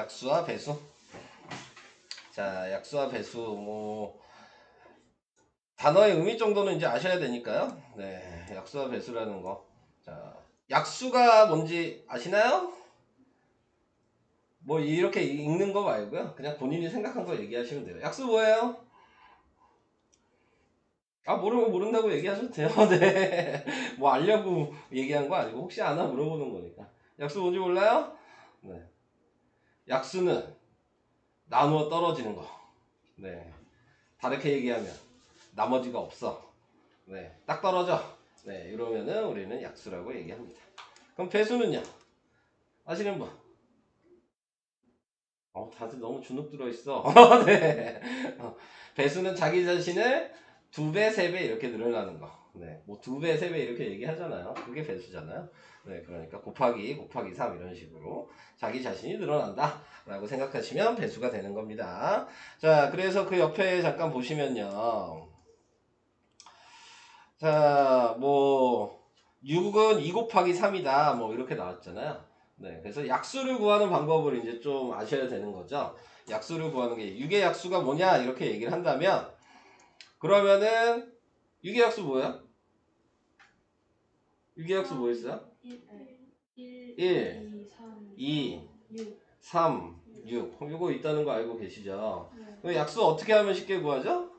약수와 배수. 자, 약수와 배수 뭐 단어의 의미 정도는 이제 아셔야 되니까요. 네, 약수와 배수라는 거. 자, 약수가 뭔지 아시나요? 뭐 이렇게 읽는 거 말고요. 그냥 본인이 생각한 거 얘기하시면 돼요. 약수 뭐예요? 아, 모르면 모른다고 얘기하셔도 돼요. 네. 뭐 알려고 얘기한 거 아니고 혹시 아나 물어보는 거니까. 약수 뭔지 몰라요? 네. 약수는 나누어 떨어지는 거. 네. 다르게 얘기하면 나머지가 없어. 네. 딱 떨어져. 네. 이러면은 우리는 약수라고 얘기합니다. 그럼 배수는요? 아시는 분? 다들 너무 주눅 들어 있어. 네. 배수는 자기 자신을 2배, 3배 이렇게 늘어나는 거. 네. 뭐 2배, 3배 이렇게 얘기하잖아요. 그게 배수잖아요. 네. 그러니까 곱하기, 곱하기 3 이런 식으로 자기 자신이 늘어난다. 라고 생각하시면 배수가 되는 겁니다. 자, 그래서 그 옆에 잠깐 보시면요. 자, 뭐 6은 2 곱하기 3이다. 뭐 이렇게 나왔잖아요. 네, 그래서 약수를 구하는 방법을 이제 좀 아셔야 되는 거죠. 약수를 구하는 게 6의 약수가 뭐냐 이렇게 얘기를 한다면 그러면은 6의 약수 뭐야? 6의 약수 뭐였어요? 1, 2, 3, 6. 이거 있다는 거 알고 계시죠? 그럼 약수 어떻게 하면 쉽게 구하죠?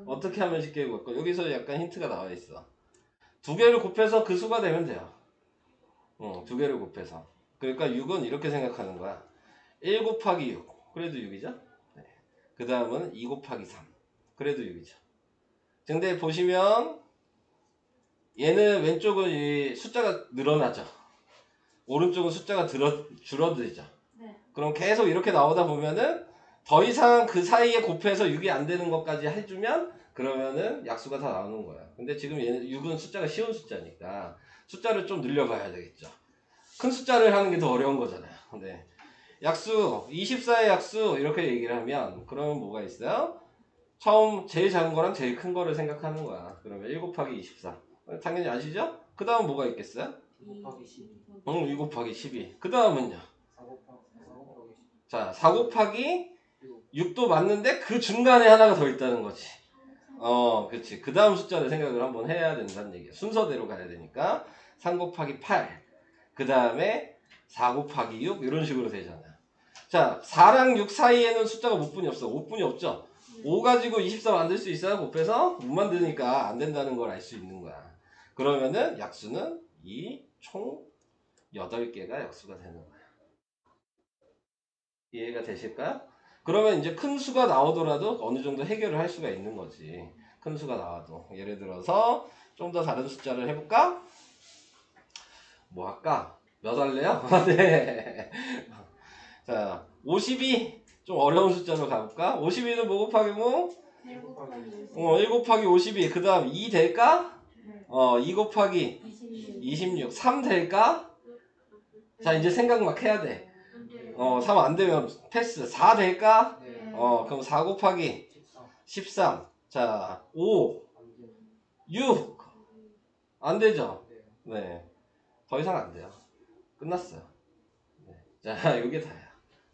어떻게 하면 쉽게 구할까? 여기서 약간 힌트가 나와 있어. 2개를 곱해서 그 수가 되면 돼요. 2개를 곱해서. 그러니까 6은 이렇게 생각하는 거야. 1 곱하기 6. 그래도 6이죠? 네. 그 다음은 2 곱하기 3. 그래도 6이죠. 근데 보시면 얘는 왼쪽은 이 숫자가 늘어나죠. 오른쪽은 숫자가 줄어들죠. 네. 그럼 계속 이렇게 나오다 보면은 더 이상 그 사이에 곱해서 6이 안 되는 것까지 해주면 그러면은 약수가 다 나오는 거야. 근데 지금 얘는 6은 숫자가 쉬운 숫자니까 숫자를 좀 늘려봐야 되겠죠. 큰 숫자를 하는 게 더 어려운 거잖아요. 네. 약수 24의 약수 이렇게 얘기를 하면 그러면 뭐가 있어요? 처음 제일 작은 거랑 제일 큰 거를 생각하는 거야. 그러면 1 곱하기 24 당연히 아시죠? 그 다음 뭐가 있겠어요? 2 곱하기 12. 2 곱하기 12. 그 다음은요? 4 곱하기 6도 맞는데 그 중간에 하나가 더 있다는 거지. 그치. 그 다음 숫자를 생각을 한번 해야 된다는 얘기야. 순서대로 가야 되니까 3 곱하기 8. 그 다음에 4 곱하기 6 이런 식으로 되잖아. 자, 4랑 6 사이에는 숫자가 몇 분이 없어. 5분이 없죠. 5 가지고 24 만들 수 있어요? 곱해서? 못 만드니까 안 된다는 걸 알 수 있는 거야. 그러면은 약수는 이 총 8개가 약수가 되는 거야. 이해가 되실까요? 그러면 이제 큰 수가 나오더라도 어느 정도 해결을 할 수가 있는 거지. 큰 수가 나와도. 예를 들어서 좀 더 다른 숫자를 해볼까? 뭐 할까? 몇 할래요? 네. 자, 52. 좀 어려운 숫자로 가볼까? 52는 뭐 곱하기 뭐? 1 곱하기 1 곱하기 52. 그 다음 2 될까? 2 곱하기 26. 3 될까? 자, 이제 생각 막 해야 돼. 3 안 되면 패스. 4 될까? 그럼 4 곱하기 13. 자, 5, 6. 안 되죠? 네. 더 이상 안 돼요. 끝났어요. 네. 자, 요게 다야.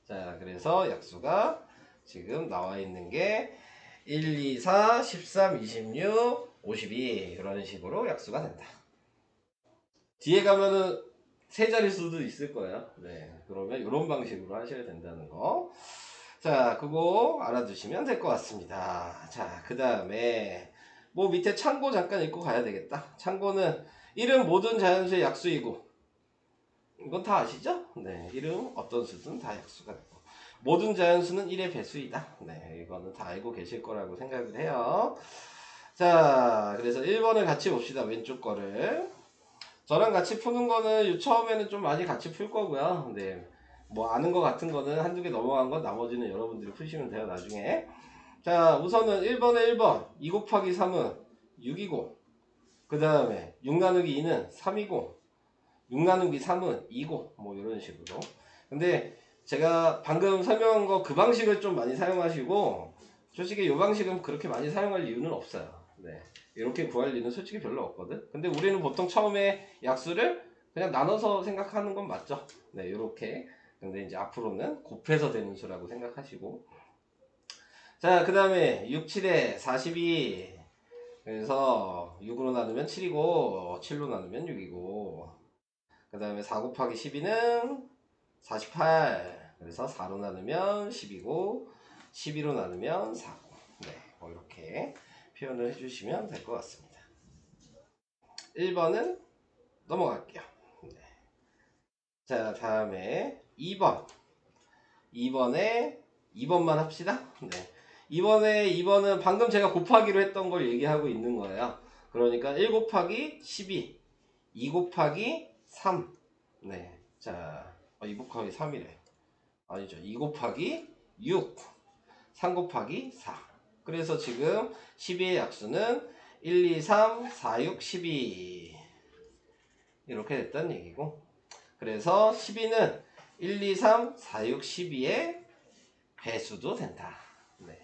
자, 그래서 약수가 지금 나와 있는 게 1, 2, 4, 13, 26, 52 이런 식으로 약수가 된다. 뒤에 가면은 세 자릿수도 있을 거예요. 네, 그러면 이런 방식으로 하셔야 된다는 거. 자, 그거 알아두시면 될 것 같습니다. 자, 그 다음에 뭐 밑에 참고 잠깐 읽고 가야 되겠다. 참고는 이름 모든 자연수의 약수이고 이건 다 아시죠? 네, 이름 어떤 수든 다 약수가 되고 모든 자연수는 1의 배수이다. 네, 이거는 다 알고 계실 거라고 생각을 해요. 자, 그래서 1번을 같이 봅시다. 왼쪽 거를. 저랑 같이 푸는 거는 처음에는 좀 많이 같이 풀 거고요. 네, 뭐 아는 거 같은 거는 한두 개 넘어간 건 나머지는 여러분들이 푸시면 돼요. 나중에. 자, 우선은 1번에 1번 2 곱하기 3은 6이고 그 다음에 6 나누기 2는 3이고 6 나누기 3은 2고 뭐 이런 식으로. 근데 제가 방금 설명한 거 그 방식을 좀 많이 사용하시고 솔직히 이 방식은 그렇게 많이 사용할 이유는 없어요. 네, 이렇게 구할 리는 솔직히 별로 없거든. 근데 우리는 보통 처음에 약수를 그냥 나눠서 생각하는 건 맞죠? 네, 이렇게. 근데 이제 앞으로는 곱해서 되는 수라고 생각하시고. 자, 그 다음에 6, 7에 42. 그래서 6으로 나누면 7이고, 7로 나누면 6이고. 그 다음에 4 곱하기 12는 48. 그래서 4로 나누면 10이고, 12로 나누면 4고. 네, 뭐 이렇게 표현을 해주시면 될 것 같습니다. 1번은 넘어갈게요. 네. 자, 다음에 2번. 2번만 합시다. 네. 2번은 방금 제가 곱하기로 했던 걸 얘기하고 있는 거예요. 그러니까 1 곱하기 12, 2 곱하기 3. 네. 자, 2 곱하기 3이래. 아니죠. 2 곱하기 6, 3 곱하기 4. 그래서 지금 12의 약수는 1, 2, 3, 4, 6, 12. 이렇게 됐다는 얘기고. 그래서 12는 1, 2, 3, 4, 6, 12의 배수도 된다. 네.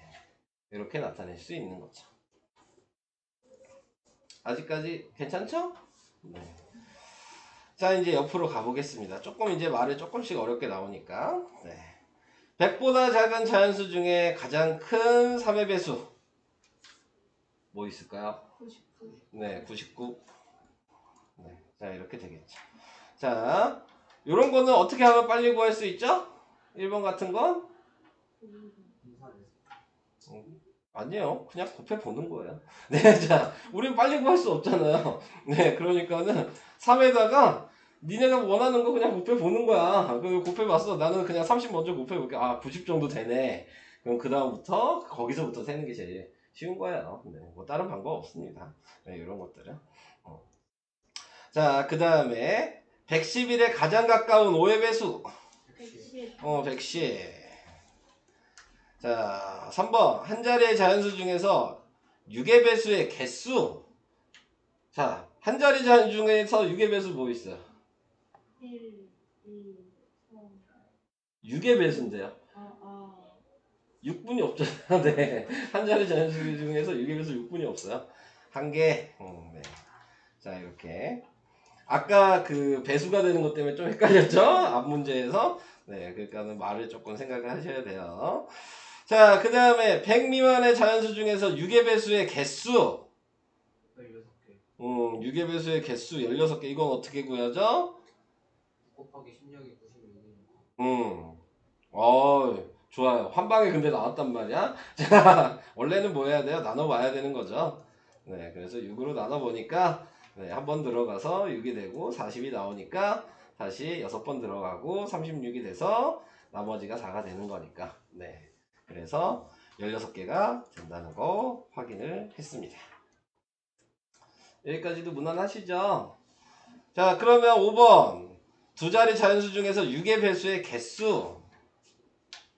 이렇게 나타낼 수 있는 거죠. 아직까지 괜찮죠? 네. 자, 이제 옆으로 가보겠습니다. 조금 이제 말을 조금씩 어렵게 나오니까. 네. 100보다 작은 자연수 중에 가장 큰 3의 배수. 뭐 있을까요? 99. 네, 99. 네. 자, 이렇게 되겠죠. 자, 요런 거는 어떻게 하면 빨리 구할 수 있죠? 1번 같은 건? 아니에요. 그냥 곱해 보는 거예요. 네, 자, 우린 빨리 구할 수 없잖아요. 네, 그러니까는 3에다가 니네가 원하는 거 그냥 곱해 보는 거야. 그 곱해 봤어. 나는 그냥 30 먼저 곱해 볼게. 아, 90 정도 되네. 그럼 그 다음부터 거기서부터 세는 게 제일 쉬운 거예요. 네, 뭐 다른 방법 없습니다. 네, 이런 것들은. 자, 그 다음에 111에 가장 가까운 5의 배수. 110. 110. 자, 3번. 한 자리의 자연수 중에서 6의 배수의 개수. 자, 한 자리 자연 중에서 6의 배수 뭐 있어요? 1, 2, 3. 6의 배수인데요. 6분이 없잖아요. 네. 한 자리 자연수 중에서 6의 배수 6분이 없어요. 한 개. 네. 자, 이렇게. 아까 그 배수가 되는 것 때문에 좀 헷갈렸죠? 앞 문제에서. 네. 그러니까는 말을 조금 생각을 하셔야 돼요. 자, 그 다음에 100 미만의 자연수 중에서 6의 배수의 개수. 16개 6의 배수의 개수 16개. 이건 어떻게 구하죠? 곱하기 16이 96이니까 좋아요. 한 방에 근데 나왔단 말이야. 자, 원래는 뭐 해야 돼요? 나눠봐야 되는 거죠. 네, 그래서 6으로 나눠보니까, 네, 한 번 들어가서 6이 되고, 40이 나오니까, 다시 6번 들어가고, 36이 돼서, 나머지가 4가 되는 거니까. 네. 그래서 16개가 된다는 거 확인을 했습니다. 여기까지도 무난하시죠? 자, 그러면 5번. 두 자리 자연수 중에서 6의 배수의 개수.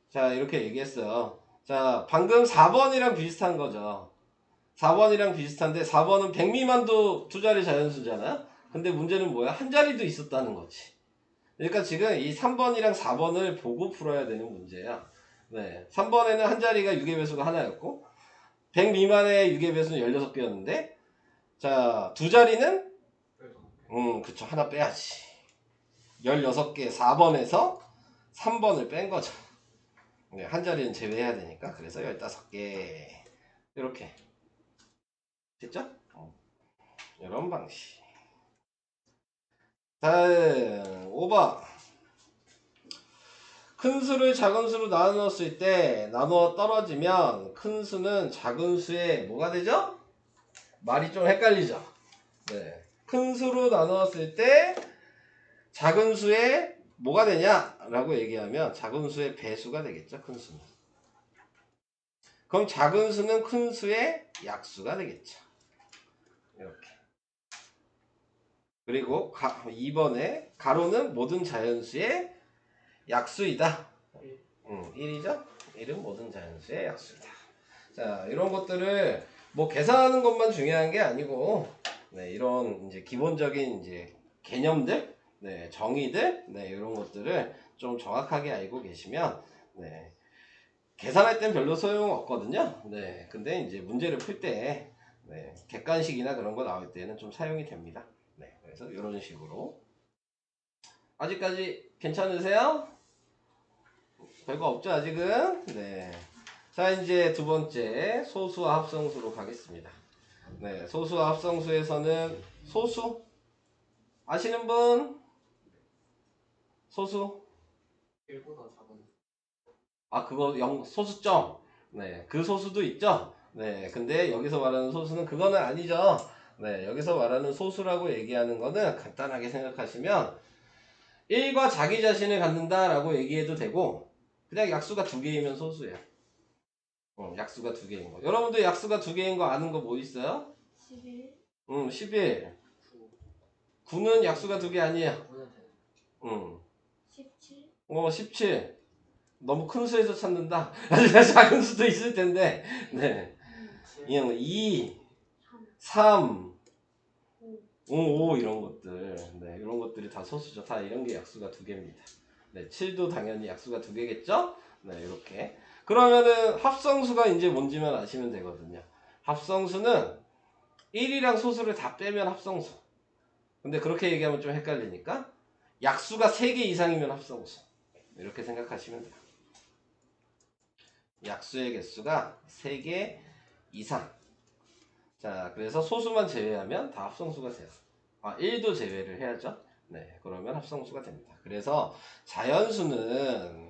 자, 이렇게 얘기했어요. 자, 방금 4번이랑 비슷한 거죠. 4번이랑 비슷한데 4번은 100 미만도 두 자리 자연수잖아. 근데 문제는 뭐야? 한 자리도 있었다는 거지. 그러니까 지금 이 3번이랑 4번을 보고 풀어야 되는 문제야. 네. 3번에는 한 자리가 6의 배수가 하나였고 100 미만의 6의 배수는 16개였는데 자, 두 자리는 그쵸. 하나 빼야지. 16개 4번에서 3번을 뺀 거죠. 네, 한 자리는 제외해야 되니까 그래서 15개 이렇게 됐죠? 이런 방식. 다음 5번. 큰 수를 작은 수로 나누었을 때 나누어 떨어지면 큰 수는 작은 수의 뭐가 되죠? 말이 좀 헷갈리죠? 네. 큰 수로 나누었을 때 작은 수의 뭐가 되냐? 라고 얘기하면 작은 수의 배수가 되겠죠, 큰 수는. 그럼 작은 수는 큰 수의 약수가 되겠죠. 이렇게. 그리고 2번에 가로는 모든 자연수의 약수이다. 1이죠? 1은 모든 자연수의 약수이다. 자, 이런 것들을 뭐 계산하는 것만 중요한 게 아니고, 네, 이런 이제 기본적인 이제 개념들, 네, 정의들, 네, 이런 것들을 좀 정확하게 알고 계시면, 네, 계산할 땐 별로 소용 없거든요. 네, 근데 이제 문제를 풀 때, 네, 객관식이나 그런 거 나올 때는 좀 사용이 됩니다. 네, 그래서 이런 식으로 아직까지 괜찮으세요? 별거 없죠 아직은? 네. 자 이제 두 번째 소수와 합성수로 가겠습니다. 네, 소수와 합성수에서는 소수 아시는 분? 소수? 1보다 작은 아 그거 소수점. 네, 그 소수도 있죠. 네, 근데 여기서 말하는 소수는 그거는 아니죠. 네, 여기서 말하는 소수라고 얘기하는 거는 간단하게 생각하시면 1과 자기 자신을 갖는다라고 얘기해도 되고 그냥 약수가 두 개이면 소수예요. 약수가 두 개인 거. 여러분들 약수가 두 개인 거 아는 거 뭐 있어요? 11 11. 9 9는 약수가 두 개 아니에요. 9는 돼. 17 17. 너무 큰 수에서 찾는다. 아주 작은 수도 있을 텐데. 네. 7 2, 3 3, 5 이런 것들. 네, 이런 것들이 다 소수죠. 다 이런 게 약수가 두 개입니다. 네, 7도 당연히 약수가 두 개겠죠? 네, 이렇게. 그러면은 합성수가 이제 뭔지만 아시면 되거든요. 합성수는 1이랑 소수를 다 빼면 합성수. 근데 그렇게 얘기하면 좀 헷갈리니까 약수가 3개 이상이면 합성수. 이렇게 생각하시면 돼요. 약수의 개수가 3개 이상. 자, 그래서 소수만 제외하면 다 합성수가 돼요. 1도 제외를 해야죠. 네, 그러면 합성수가 됩니다. 그래서 자연수는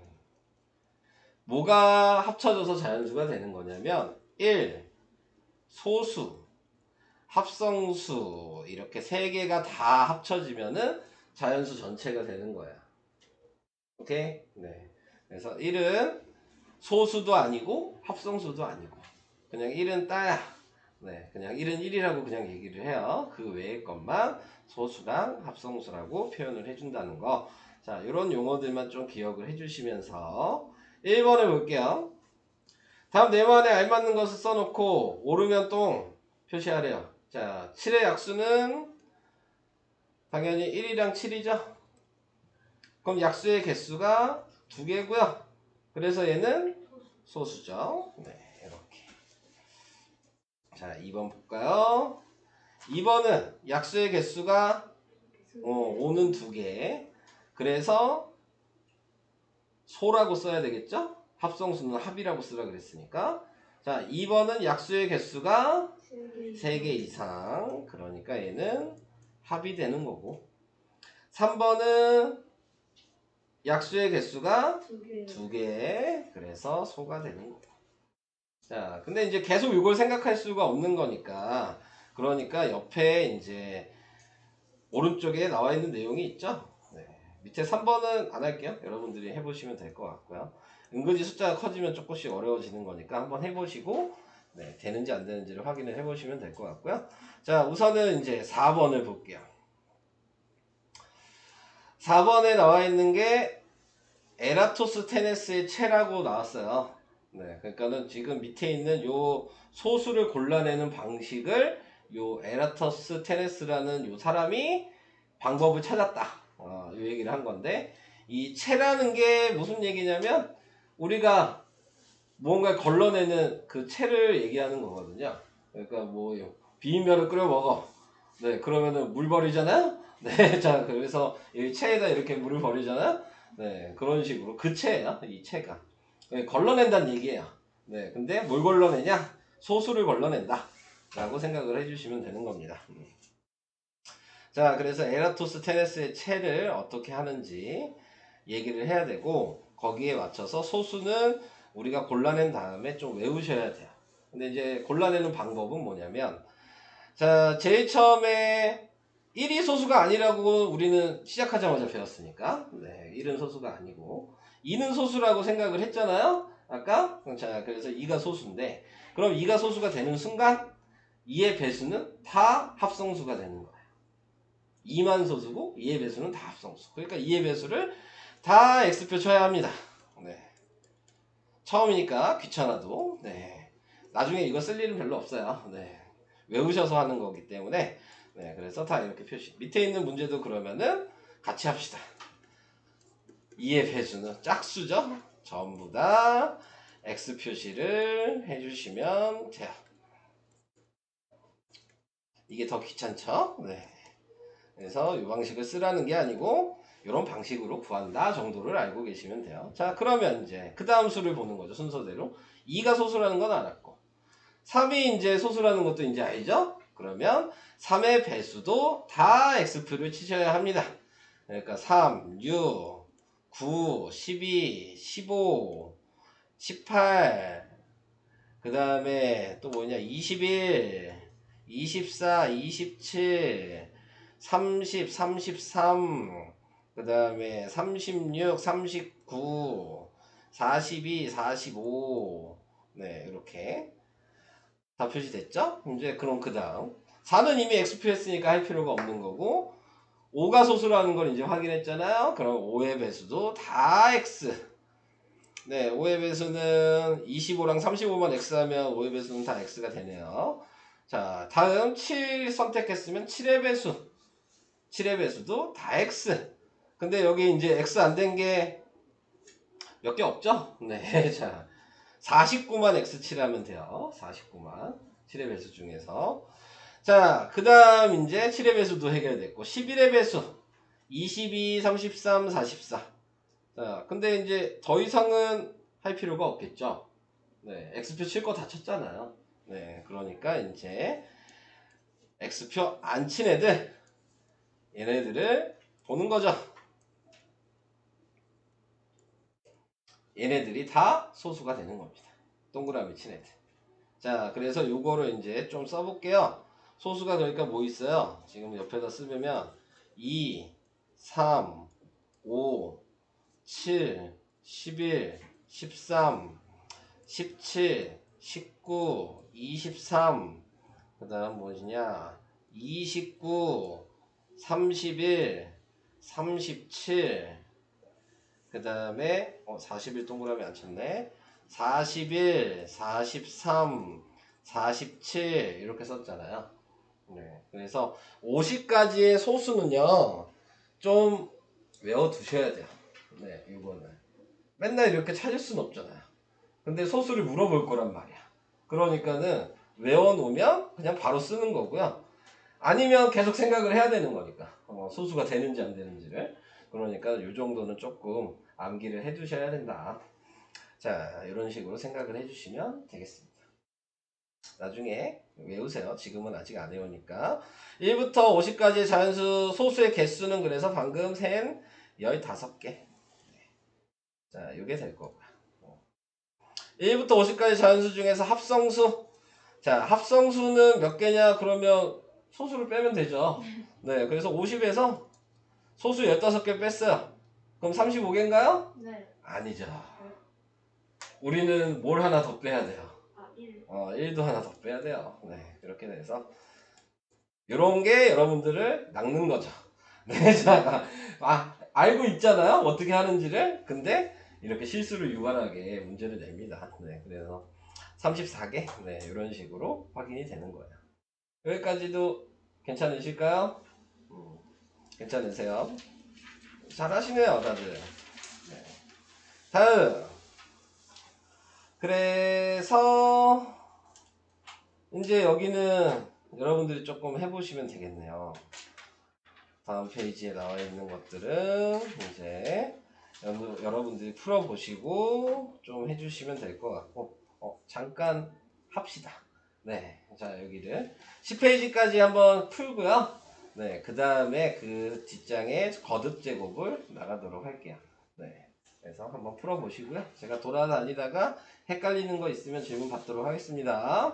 뭐가 합쳐져서 자연수가 되는 거냐면 1, 소수, 합성수 이렇게 3개가 다 합쳐지면은 자연수 전체가 되는 거야. 오케이? 네. 그래서 1은 소수도 아니고 합성수도 아니고 그냥 1은 따야. 네, 그냥 1은 1이라고 그냥 얘기를 해요. 그 외의 것만 소수랑 합성수라고 표현을 해준다는 거. 자, 이런 용어들만 좀 기억을 해주시면서 1번을 볼게요. 다음 네모안에 알맞는 것을 써놓고 오르면 똥 표시하래요. 자, 7의 약수는 당연히 1이랑 7이죠. 그럼 약수의 개수가 2개고요. 그래서 얘는 소수죠. 네, 이렇게. 자, 2번 볼까요? 2번은 약수의 개수가 5는 2개. 그래서 소라고 써야 되겠죠? 합성수는 합이라고 쓰라 그랬으니까. 자, 2번은 약수의 개수가 3개 이상. 그러니까 얘는 합이 되는 거고. 3번은 약수의 개수가 2개. 그래서 소가 되는 거고. 자, 근데 이제 계속 이걸 생각할 수가 없는 거니까. 그러니까 옆에 이제 오른쪽에 나와 있는 내용이 있죠. 네. 밑에 3번은 안 할게요. 여러분들이 해보시면 될 것 같고요. 은근히 숫자가 커지면 조금씩 어려워지는 거니까 한번 해보시고 네, 되는지 안 되는지를 확인을 해보시면 될 것 같고요. 자, 우선은 이제 4번을 볼게요. 4번에 나와 있는 게 에라토스테네스의 체라고 나왔어요. 네, 그러니까는 지금 밑에 있는 요 소수를 골라내는 방식을 요 에라토스테네스라는 요 사람이 방법을 찾았다. 요 얘기를 한 건데 이 체라는 게 무슨 얘기냐면 우리가 무언가를 걸러내는 그 체를 얘기하는 거거든요. 그러니까 뭐 비빔면을 끓여 먹어. 네, 그러면은 물 버리잖아요. 네, 자 그래서 이 체에다 이렇게 물을 버리잖아요. 네, 그런 식으로 그 체예요. 이 체가 걸러낸다는 얘기예요. 네, 근데 뭘 걸러내냐? 소수를 걸러낸다. 라고 생각을 해주시면 되는 겁니다. 자, 그래서 에라토스테네스의 체를 어떻게 하는지 얘기를 해야 되고 거기에 맞춰서 소수는 우리가 골라낸 다음에 좀 외우셔야 돼요. 근데 이제 골라내는 방법은 뭐냐면 자, 제일 처음에 1이 소수가 아니라고 우리는 시작하자마자 배웠으니까 네, 1은 소수가 아니고 2는 소수라고 생각을 했잖아요. 아까? 자, 그래서 2가 소수인데 그럼 2가 소수가 되는 순간 2의 배수는 다 합성수가 되는 거예요. 2만 소수고 2의 배수는 다 합성수. 그러니까 2의 배수를 다 x표 쳐야 합니다. 네. 처음이니까 귀찮아도 네. 나중에 이거 쓸 일은 별로 없어요. 네. 외우셔서 하는 거기 때문에 네. 그래서 다 이렇게 표시. 밑에 있는 문제도 그러면은 같이 합시다. 2의 배수는 짝수죠. 전부 다 x 표시를 해주시면 돼요. 이게 더 귀찮죠? 네. 그래서 이 방식을 쓰라는 게 아니고 이런 방식으로 구한다 정도를 알고 계시면 돼요. 자, 그러면 이제 그 다음 수를 보는 거죠. 순서대로. 2가 소수라는 건 알았고 3이 이제 소수라는 것도 이제 알죠? 그러면 3의 배수도 다 x표를 치셔야 합니다. 그러니까 3, 6, 9, 12, 15, 18, 그 다음에 또 뭐냐 21, 24, 27, 30, 33, 그 다음에 36, 39, 42, 45, 네 이렇게 다 표시됐죠? 이제 그럼 그 다음 4는 이미 x표 했으니까 할 필요가 없는 거고 5가 소수라는 걸 이제 확인했잖아요. 그럼 5의 배수도 다 x. 네, 5의 배수는 25랑 35만 x 하면 5의 배수는 다 x가 되네요. 자, 다음 7 선택했으면 7의 배수. 7의 배수도 다 x. 근데 여기 이제 x 안 된 게 몇 개 없죠? 네, 자. 49만 x7 하면 돼요. 49만. 7의 배수 중에서. 자, 그 다음 이제 7의 배수도 해결됐고, 11의 배수. 22, 33, 44. 자, 근데 이제 더 이상은 할 필요가 없겠죠. 네, x표 칠 거 다 쳤잖아요. 네, 그러니까 이제 x표 안 친 애들, 얘네들을 보는 거죠. 얘네들이 다 소수가 되는 겁니다. 동그라미 친 애들. 자, 그래서 요거를 이제 좀 써볼게요. 소수가 되니까 뭐 있어요? 지금 옆에다 쓰면 2, 3, 5, 7, 11, 13, 17, 19, 23, 그 다음 무엇이냐? 29, 31, 37, 그 다음에 41 동그라미 안 쳤네. 41, 43, 47 이렇게 썼잖아요. 네, 그래서 50까지의 소수는요 좀 외워두셔야 돼요. 네, 이거는 맨날 이렇게 찾을 수는 없잖아요. 근데 소수를 물어볼 거란 말이야. 그러니까는 외워놓으면 그냥 바로 쓰는 거고요. 아니면 계속 생각을 해야 되는 거니까 소수가 되는지 안 되는지를. 그러니까 이 정도는 조금 암기를 해두셔야 된다. 자, 이런 식으로 생각을 해주시면 되겠습니다. 나중에 외우세요. 지금은 아직 안 외우니까. 1부터 50까지의 자연수 소수의 개수는 그래서 방금 센 15개. 자, 이게 될 거고요. 1부터 50까지 자연수 중에서 합성수. 자, 합성수는 몇 개냐? 그러면 소수를 빼면 되죠. 네, 그래서 50에서 소수 15개 뺐어요. 그럼 35개인가요? 네. 아니죠. 우리는 뭘 하나 더 빼야 돼요. 아, 1. 1도 하나 더 빼야 돼요. 네, 그렇게 돼서 이런 게 여러분들을 낚는 거죠. 네, 자, 알고 있잖아요. 어떻게 하는지를. 근데 이렇게 실수를 유발하게 문제를 냅니다. 네, 그래서 34개. 네, 이런 식으로 확인이 되는 거예요. 여기까지도 괜찮으실까요? 괜찮으세요? 잘하시네요, 다들. 네. 다음. 그래서 이제 여기는 여러분들이 조금 해보시면 되겠네요. 다음 페이지에 나와 있는 것들은 이제 여러분들이 풀어보시고 좀 해주시면 될 것 같고, 잠깐 합시다. 네, 자 여기를 10페이지까지 한번 풀고요. 네, 그 다음에 그 뒷장에 거듭 제곱을 나가도록 할게요. 네, 그래서 한번 풀어보시고요. 제가 돌아다니다가 헷갈리는 거 있으면 질문 받도록 하겠습니다.